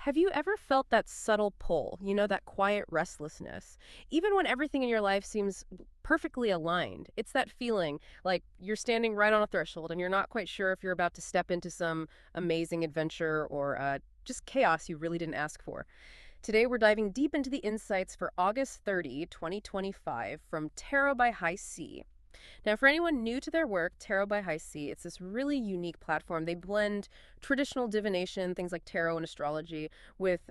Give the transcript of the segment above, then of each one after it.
Have you ever felt that subtle pull, that quiet restlessness? Even when everything in your life seems perfectly aligned, it's that feeling like you're standing right on a threshold and you're not quite sure if you're about to step into some amazing adventure or just chaos you really didn't ask for. Today, we're diving deep into the insights for August 30, 2025 from Tarot by High C. Now, for anyone new to their work, Tarot by High C, it's this really unique platform. They blend traditional divination, things like tarot and astrology, with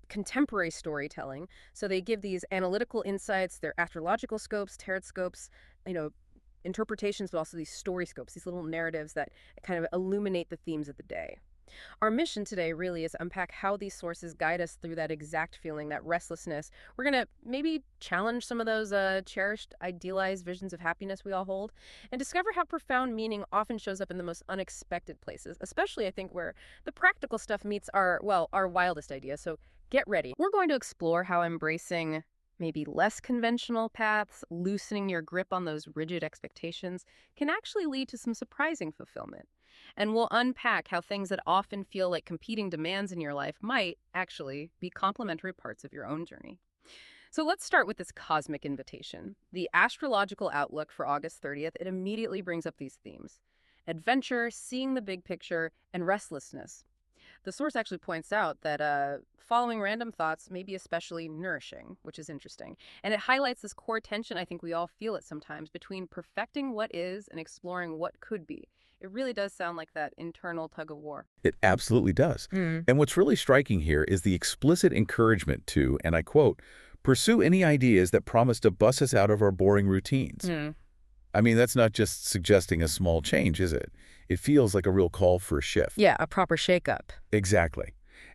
contemporary storytelling. So they give these analytical insights, their astrological scopes, TarotScopes, you know, interpretations, but also these story scopes, these little narratives that kind of illuminate the themes of the day. Our mission today really is to unpack how these sources guide us through that exact feeling, that restlessness. We're going to maybe challenge some of those cherished, idealized visions of happiness we all hold and discover how profound meaning often shows up in the most unexpected places, especially, I think, where the practical stuff meets our wildest ideas. So get ready. We're going to explore how embracing maybe less conventional paths, loosening your grip on those rigid expectations, can actually lead to some surprising fulfillment. And we'll unpack how things that often feel like competing demands in your life might actually be complementary parts of your own journey. So let's start with this cosmic invitation. The astrological outlook for August 30th, it immediately brings up these themes: adventure, seeing the big picture, and restlessness. The source actually points out that following random thoughts may be especially nourishing, which is interesting. And it highlights this core tension I think we all feel it sometimes between perfecting what is and exploring what could be. It really does sound like that internal tug of war. It absolutely does. And what's really striking here is the explicit encouragement to, and I quote, pursue any ideas that promise to bust us out of our boring routines. I mean, that's not just suggesting a small change, is it? It feels like a real call for a shift. Yeah, a proper shakeup. Exactly.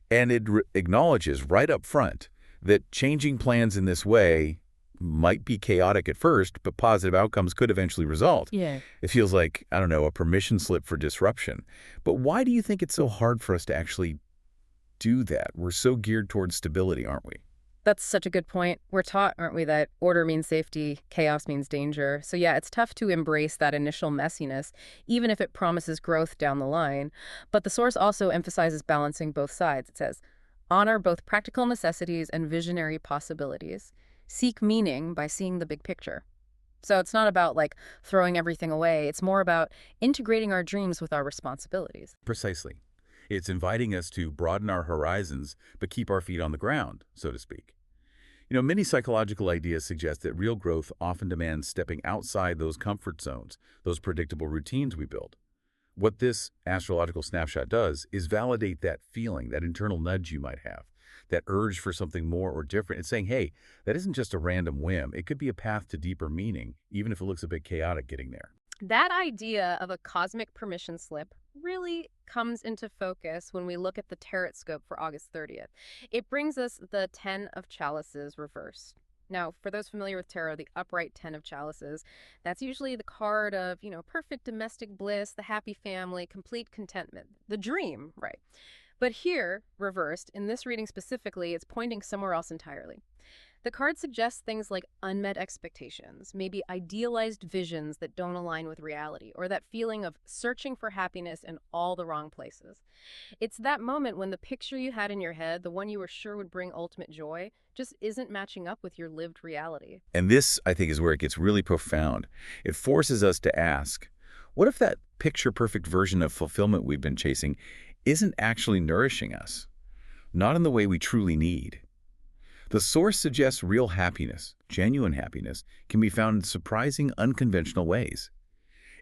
And it acknowledges right up front that changing plans in this way might be chaotic at first, but positive outcomes could eventually result. Yeah. It feels like, I don't know, a permission slip for disruption. But why do you think it's so hard for us to actually do that? We're so geared towards stability, aren't we? That's such a good point. We're taught, aren't we, that order means safety, chaos means danger. So yeah, it's tough to embrace that initial messiness, even if it promises growth down the line. But the source also emphasizes balancing both sides. It says, honor both practical necessities and visionary possibilities. Seek meaning by seeing the big picture. So it's not about like throwing everything away. It's more about integrating our dreams with our responsibilities. Precisely. It's inviting us to broaden our horizons, but keep our feet on the ground, so to speak. Many psychological ideas suggest that real growth often demands stepping outside those comfort zones, those predictable routines we build. What this astrological snapshot does is validate that feeling, that internal nudge you might have, that urge for something more or different. It's saying, hey, that isn't just a random whim. It could be a path to deeper meaning, even if it looks a bit chaotic getting there. That idea of a cosmic permission slip really comes into focus when we look at the TarotScope for August 30th. It brings us the 10 of Chalices reversed. Now, for those familiar with tarot, the upright 10 of Chalices, that's usually the card of, perfect domestic bliss, the happy family, complete contentment, the dream, right? But here, reversed, in this reading specifically, it's pointing somewhere else entirely. The card suggests things like unmet expectations, maybe idealized visions that don't align with reality, or that feeling of searching for happiness in all the wrong places. It's that moment when the picture you had in your head, the one you were sure would bring ultimate joy, just isn't matching up with your lived reality. And this, I think, is where it gets really profound. It forces us to ask, what if that picture-perfect version of fulfillment we've been chasing isn't actually nourishing us? Not in the way we truly need. The source suggests real happiness, genuine happiness, can be found in surprising, unconventional ways.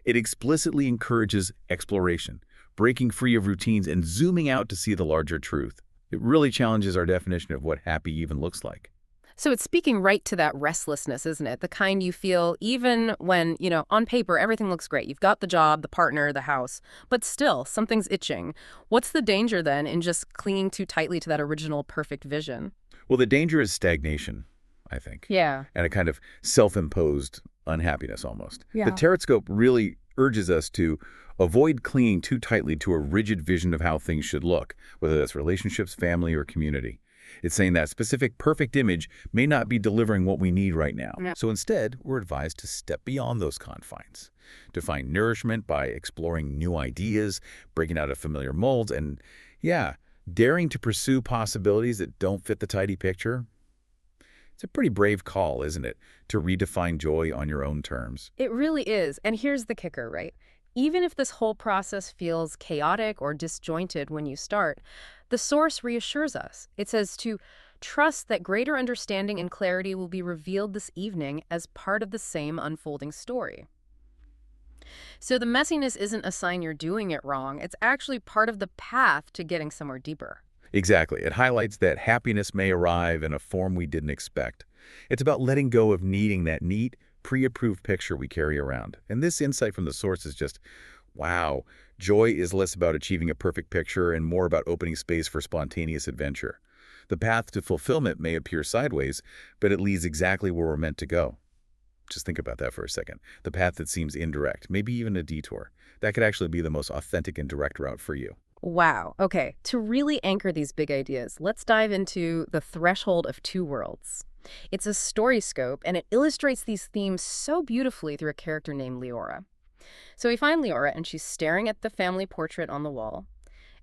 It explicitly encourages exploration, breaking free of routines and zooming out to see the larger truth. It really challenges our definition of what happy even looks like. So it's speaking right to that restlessness, isn't it? The kind you feel even when, on paper, everything looks great. You've got the job, the partner, the house, but still, something's itching. What's the danger then in just clinging too tightly to that original perfect vision? Well, the danger is stagnation, I think. Yeah. And a kind of self-imposed unhappiness almost. Yeah. The TarotScope really urges us to avoid clinging too tightly to a rigid vision of how things should look, whether that's relationships, family, or community. It's saying that specific perfect image may not be delivering what we need right now. Yeah. So instead, we're advised to step beyond those confines, to find nourishment by exploring new ideas, breaking out of familiar molds, and, Daring to pursue possibilities that don't fit the tidy picture? It's a pretty brave call, isn't it, to redefine joy on your own terms. It really is. And here's the kicker, right? Even if this whole process feels chaotic or disjointed when you start, the source reassures us. It says to trust that greater understanding and clarity will be revealed this evening as part of the same unfolding story. So the messiness isn't a sign you're doing it wrong. It's actually part of the path to getting somewhere deeper. Exactly. It highlights that happiness may arrive in a form we didn't expect. It's about letting go of needing that neat, pre-approved picture we carry around. And this insight from the source is just, wow. Joy is less about achieving a perfect picture and more about opening space for spontaneous adventure. The path to fulfillment may appear sideways, but it leads exactly where we're meant to go. Just think about that for a second. The path that seems indirect, maybe even a detour, that could actually be the most authentic and direct route for you. Wow. Okay, to really anchor these big ideas, let's dive into The Threshold of Two Worlds. It's a StoryScope, and it illustrates these themes so beautifully through a character named Leora. So we find Leora, and she's staring at the family portrait on the wall.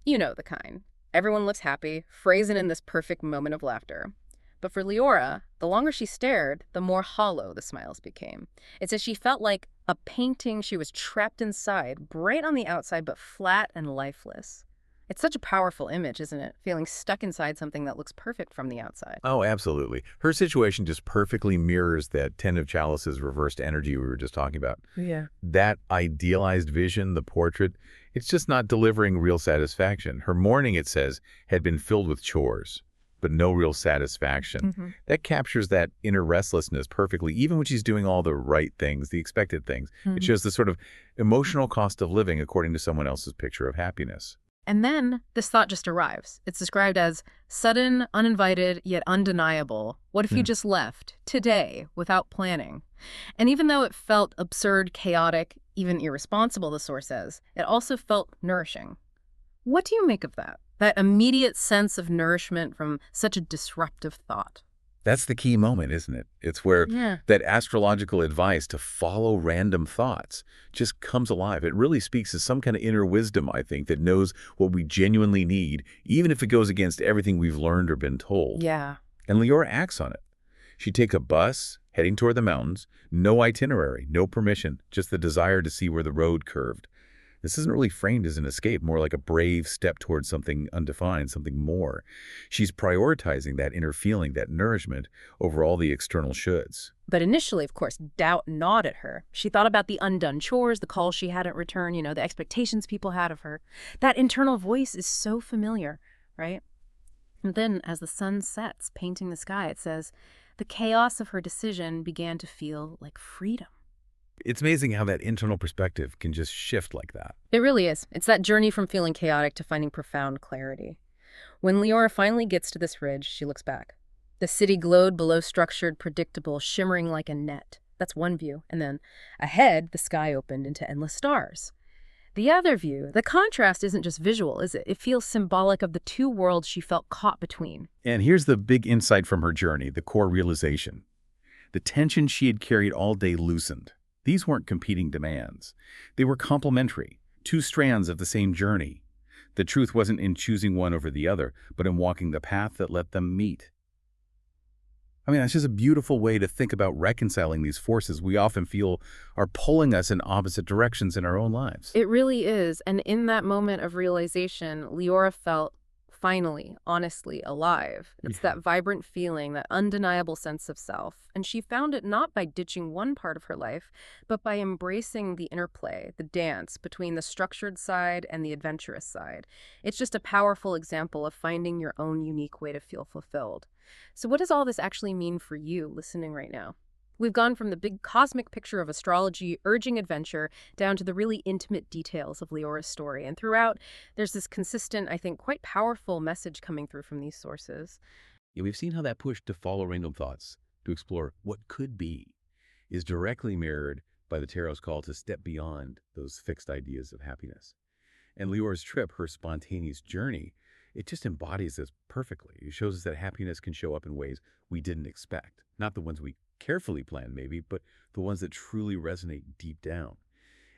You know the kind. Everyone looks happy, frozen in this perfect moment of laughter. But for Leora, the longer she stared, the more hollow the smiles became. It's as she felt like a painting she was trapped inside, bright on the outside but flat and lifeless. It's such a powerful image, isn't it? Feeling stuck inside something that looks perfect from the outside. Oh, absolutely. Her situation just perfectly mirrors that Ten of Chalices reversed energy we were just talking about. Yeah. That idealized vision, the portrait, it's just not delivering real satisfaction. Her morning, it says, had been filled with chores, but no real satisfaction. That captures that inner restlessness perfectly, even when she's doing all the right things, the expected things. It shows the sort of emotional cost of living according to someone else's picture of happiness. And then this thought just arrives. It's described as sudden, uninvited, yet undeniable. What if you just left, today, without planning? And even though it felt absurd, chaotic, even irresponsible, the source says, it also felt nourishing. What do you make of that? That immediate sense of nourishment from such a disruptive thought? That's the key moment, isn't it? It's where Yeah. that astrological advice to follow random thoughts just comes alive. It really speaks to some kind of inner wisdom, I think, that knows what we genuinely need, even if it goes against everything we've learned or been told. Yeah. And Leora acts on it. She takes a bus heading toward the mountains, no itinerary, no permission, just the desire to see where the road curved. This isn't really framed as an escape, more like a brave step towards something undefined, something more. She's prioritizing that inner feeling, that nourishment, over all the external shoulds. But initially, of course, doubt gnawed at her. She thought about the undone chores, the calls she hadn't returned, the expectations people had of her. That internal voice is so familiar, right? And then, as the sun sets, painting the sky, it says, the chaos of her decision began to feel like freedom. It's amazing how that internal perspective can just shift like that. It really is. It's that journey from feeling chaotic to finding profound clarity. When Leora finally gets to this ridge, she looks back. The city glowed below, structured, predictable, shimmering like a net. That's one view. And then ahead, the sky opened into endless stars. The other view, the contrast isn't just visual, is it? It feels symbolic of the two worlds she felt caught between. And here's the big insight from her journey, the core realization. The tension she had carried all day loosened. These weren't competing demands. They were complementary, two strands of the same journey. The truth wasn't in choosing one over the other, but in walking the path that let them meet. I mean, that's just a beautiful way to think about reconciling these forces we often feel are pulling us in opposite directions in our own lives. It really is. And in that moment of realization, Leora felt finally, honestly alive. It's that vibrant feeling, that undeniable sense of self. And she found it not by ditching one part of her life, but by embracing the interplay, the dance between the structured side and the adventurous side. It's just a powerful example of finding your own unique way to feel fulfilled. So what does all this actually mean for you listening right now? We've gone from the big cosmic picture of astrology urging adventure down to the really intimate details of Leora's story. And throughout, there's this consistent, I think, quite powerful message coming through from these sources. Yeah, we've seen how that push to follow random thoughts, to explore what could be, is directly mirrored by the Tarot's call to step beyond those fixed ideas of happiness. And Leora's trip, her spontaneous journey, it just embodies this perfectly. It shows us that happiness can show up in ways we didn't expect. Not the ones we carefully planned maybe, but the ones that truly resonate deep down.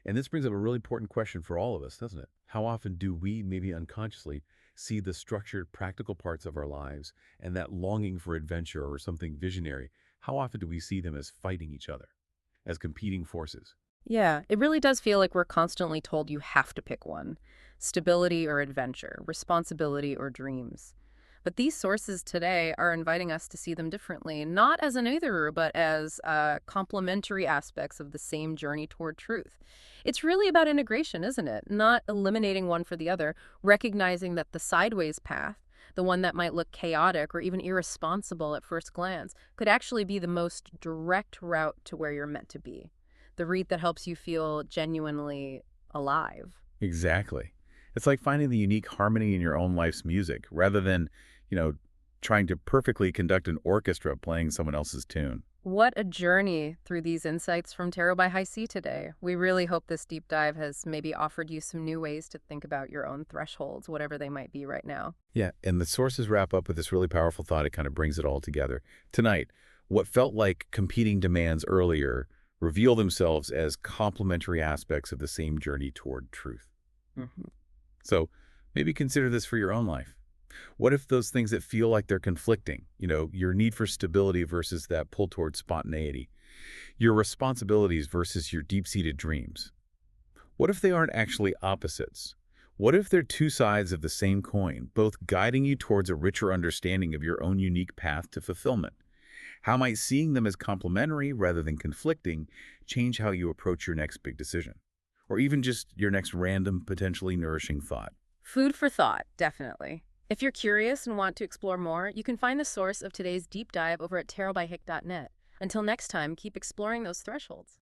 And this brings up a really important question for all of us, doesn't it? How often do we, maybe unconsciously, see the structured, practical parts of our lives and that longing for adventure or something visionary, how often do we see them as fighting each other, as competing forces? Yeah, it really does feel like we're constantly told you have to pick one: stability or adventure, responsibility or dreams. But these sources today are inviting us to see them differently, not as an either, but as complementary aspects of the same journey toward truth. It's really about integration, isn't it? Not eliminating one for the other, recognizing that the sideways path, the one that might look chaotic or even irresponsible at first glance, could actually be the most direct route to where you're meant to be, the read that helps you feel genuinely alive. Exactly. It's like finding the unique harmony in your own life's music rather than, you know, trying to perfectly conduct an orchestra playing someone else's tune. What a journey through these insights from Tarot by High C today. We really hope this deep dive has maybe offered you some new ways to think about your own thresholds, whatever they might be right now. Yeah, and the sources wrap up with this really powerful thought. It kind of brings it all together. Tonight, what felt like competing demands earlier reveal themselves as complementary aspects of the same journey toward truth. Mhm. So maybe consider this for your own life. What if those things that feel like they're conflicting, your need for stability versus that pull toward spontaneity, your responsibilities versus your deep-seated dreams? What if they aren't actually opposites? What if they're two sides of the same coin, both guiding you towards a richer understanding of your own unique path to fulfillment? How might seeing them as complementary rather than conflicting change how you approach your next big decision? Or even just your next random, potentially nourishing thought? Food for thought, definitely. If you're curious and want to explore more, you can find the source of today's deep dive over at tarotbyhick.net. Until next time, keep exploring those thresholds.